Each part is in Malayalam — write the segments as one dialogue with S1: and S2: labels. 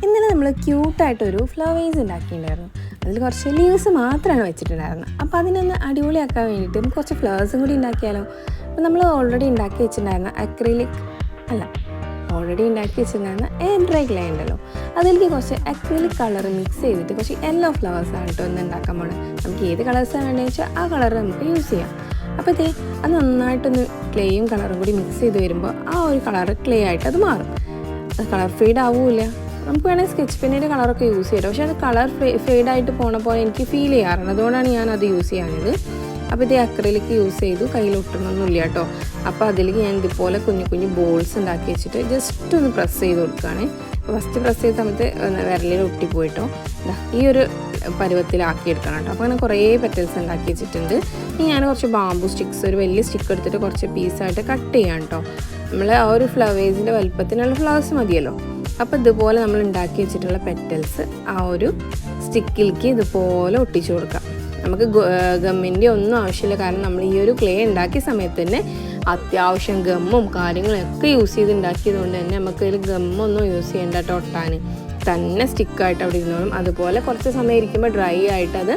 S1: ഇന്നലെ നമ്മൾ ക്യൂട്ടായിട്ടൊരു ഫ്ലവേഴ്സ് ഉണ്ടാക്കിയിട്ടുണ്ടായിരുന്നു. അതിൽ കുറച്ച് ലീവ്സ് മാത്രമാണ് വെച്ചിട്ടുണ്ടായിരുന്നത്. അപ്പോൾ അതിനൊന്ന് അടിപൊളിയാക്കാൻ വേണ്ടിയിട്ട് നമുക്ക് കുറച്ച് ഫ്ലവേഴ്സും കൂടി ഉണ്ടാക്കിയാലോ. അപ്പോൾ നമ്മൾ ഓൾറെഡി ഉണ്ടാക്കി വെച്ചിട്ടുണ്ടായിരുന്ന എയർ ഡ്രൈ ക്ലേ ഉണ്ടല്ലോ, അതിലേക്ക് കുറച്ച് അക്രിലിക് കളർ മിക്സ് ചെയ്തിട്ട് കുറച്ച് യെല്ലോ ഫ്ലവേഴ്സാണ് കേട്ടോ ഒന്ന് ഉണ്ടാക്കാൻ പോകുന്നത്. നമുക്ക് ഏത് കളേഴ്സാണ് വേണ്ടതെന്ന് വെച്ചാൽ ആ കളർ നമുക്ക് യൂസ് ചെയ്യാം. അപ്പോൾ അത് നന്നായിട്ടൊന്ന് ക്ലേയും കളറും കൂടി മിക്സ് ചെയ്ത് വരുമ്പോൾ ആ ഒരു കളർ ക്ലേ ആയിട്ട് അത് മാറും. അത് കളർ ഫെയ്ഡ് ആവില്ല. നമുക്ക് വേണമെങ്കിൽ സ്കെച്ച് പെന്നിൻ്റെ കളറൊക്കെ യൂസ് ചെയ്യട്ടോ, പക്ഷേ അത് കളർ ഫെയ്ഡായിട്ട് പോണ പോലെ എനിക്ക് ഫീൽ ചെയ്യാറുണ്ട്. അതുകൊണ്ടാണ് ഞാനത് യൂസ് ചെയ്യാനത്. അപ്പോൾ ഇത് അക്രിലിക് യൂസ് ചെയ്തു, കയ്യിലൊട്ടണമെന്നില്ല കേട്ടോ. അപ്പോൾ അതിലേക്ക് ഞാൻ ഇതുപോലെ കുഞ്ഞു കുഞ്ഞു ബോൾസ് ഉണ്ടാക്കി വെച്ചിട്ട് ജസ്റ്റ് ഒന്ന് പ്രസ് ചെയ്ത് കൊടുക്കുകയാണ്. ഫസ്റ്റ് പ്രസ് ചെയ്ത സമയത്ത് വിരലിൽ ഒട്ടിപ്പോയിട്ടോ ഈ ഒരു പരുവത്തിലാക്കിയെടുക്കണം കേട്ടോ. അപ്പോൾ അങ്ങനെ കുറേ പെറ്റൽസ് ഉണ്ടാക്കി വെച്ചിട്ടുണ്ട്. ഇനി ഞാൻ കുറച്ച് ബാമ്പു സ്റ്റിക്സ്, ഒരു വലിയ സ്റ്റിക്ക് എടുത്തിട്ട് കുറച്ച് പീസായിട്ട് കട്ട് ചെയ്യാം കേട്ടോ. നമ്മൾ ആ ഒരു ഫ്ലവേഴ്സിൻ്റെ വലുപ്പത്തിനുള്ള ഫ്ലവേഴ്സ് മതിയല്ലോ. അപ്പോൾ ഇതുപോലെ നമ്മൾ ഉണ്ടാക്കി വെച്ചിട്ടുള്ള പെറ്റൽസ് ആ ഒരു സ്റ്റിക്കിലേക്ക് ഇതുപോലെ ഒട്ടിച്ചു കൊടുക്കാം. നമുക്ക് ഗമ്മിൻ്റെ ഒന്നും ആവശ്യമില്ല, കാരണം നമ്മൾ ഈ ഒരു ക്ലേ ഉണ്ടാക്കിയ സമയത്ത് തന്നെ അത്യാവശ്യം ഗമ്മും കാര്യങ്ങളൊക്കെ യൂസ് ചെയ്ത് ഉണ്ടാക്കിയത് കൊണ്ട് തന്നെ നമുക്ക് അതിൽ ഗമ്മൊന്നും യൂസ് ചെയ്യേണ്ട കേട്ടോ. ഒട്ടാൻ തന്നെ സ്റ്റിക്കായിട്ട് അവിടെ ഇരുന്നോളും. അതുപോലെ കുറച്ച് സമയം ഇരിക്കുമ്പോൾ ഡ്രൈ ആയിട്ട് അത്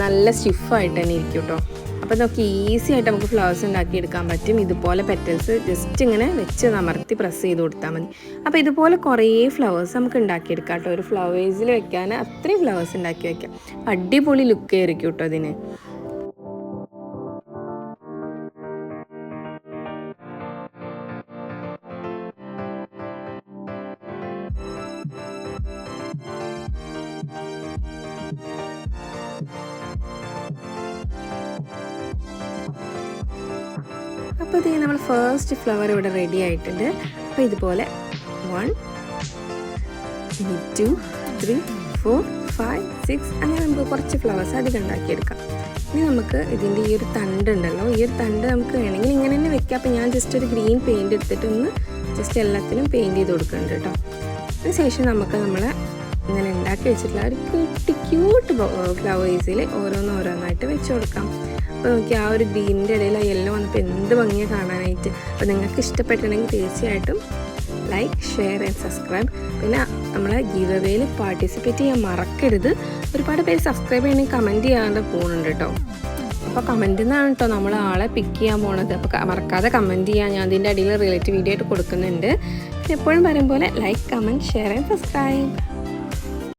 S1: നല്ല സ്റ്റിഫായിട്ട് തന്നെ ഇരിക്കും കേട്ടോ. അപ്പോൾ നമുക്ക് ഈസി ആയിട്ട് നമുക്ക് ഫ്ലവേഴ്സ് ഉണ്ടാക്കിയെടുക്കാൻ പറ്റും. ഇതുപോലെ പെറ്റൽസ് ജസ്റ്റ് ഇങ്ങനെ വെച്ച് അമർത്തി പ്രസ് ചെയ്ത് കൊടുത്താൽ മതി. അപ്പോൾ ഇതുപോലെ കുറേ ഫ്ലവേഴ്സ് നമുക്ക് ഉണ്ടാക്കിയെടുക്കാം കേട്ടോ. ഒരു ഫ്ലവേഴ്സിൽ വെക്കാൻ അത്രയും ഫ്ലവേഴ്സ് ഉണ്ടാക്കി വയ്ക്കാം. അടിപൊളി ലുക്ക് ആയിരിക്കും കേട്ടോ അതിന്. അപ്പോൾ ഇത് നമ്മൾ ഫസ്റ്റ് ഫ്ലവർ ഇവിടെ റെഡി ആയിട്ടുണ്ട്. അപ്പോൾ ഇതുപോലെ 1 2 3 4 5 6 അങ്ങനെ നമുക്ക് കുറച്ച് ഫ്ലവേഴ്സ് അധികം ഉണ്ടാക്കിയെടുക്കാം. ഇനി നമുക്ക് ഇതിൻ്റെ ഈ ഒരു തണ്ട് ഉണ്ടല്ലോ, ഈ ഒരു തണ്ട് നമുക്ക് വേണമെങ്കിൽ ഇങ്ങനെ തന്നെ വെക്കാം. അപ്പോൾ ഞാൻ ജസ്റ്റ് ഒരു ഗ്രീൻ പെയിൻറ്റ് എടുത്തിട്ട് ഒന്ന് ജസ്റ്റ് എല്ലാത്തിനും പെയിൻറ്റ് ചെയ്ത് കൊടുക്കുന്നുണ്ട് കേട്ടോ. അതിനുശേഷം നമുക്ക് നമ്മൾ ഇങ്ങനെ ഉണ്ടാക്കി വെച്ചിട്ടുള്ള ഒരു ക്യൂട്ട് ഫ്ലവേഴ്സിൽ ഓരോന്നായിട്ട് വെച്ച് കൊടുക്കാം. അപ്പോൾ നോക്കി ആ ഒരു ഗ്രീനിൻ്റെ ഇടയിൽ ആ യെല്ലോ വന്നപ്പോൾ എന്ത് ഭംഗിയാണ് കാണാനായിട്ട്. അപ്പോൾ നിങ്ങൾക്ക് ഇഷ്ടപ്പെട്ടിട്ടുണ്ടെങ്കിൽ തീർച്ചയായിട്ടും ലൈക്ക്, ഷെയർ ആൻഡ് സബ്സ്ക്രൈബ്. പിന്നെ നമ്മളെ ഗീവ് അവേയിൽ പാർട്ടിസിപ്പേറ്റ് ചെയ്യാൻ മറക്കരുത്. ഒരുപാട് പേര് സബ്സ്ക്രൈബ് ചെയ്യണമെങ്കിൽ കമൻറ്റ് ചെയ്യാണ്ട് പോകുന്നുണ്ട് കേട്ടോ. അപ്പോൾ കമൻറ്റിൽ നിന്നാണ് കേട്ടോ നമ്മൾ ആളെ പിക്ക് ചെയ്യാൻ പോണത്. അപ്പോൾ മറക്കാതെ കമൻറ്റ് ചെയ്യാൻ ഞാൻ അതിൻ്റെ അടിയിൽ റിലേറ്റീവ് വീഡിയോ ആയിട്ട് കൊടുക്കുന്നുണ്ട്. എപ്പോഴും പറയും പോലെ like, comment, share and subscribe.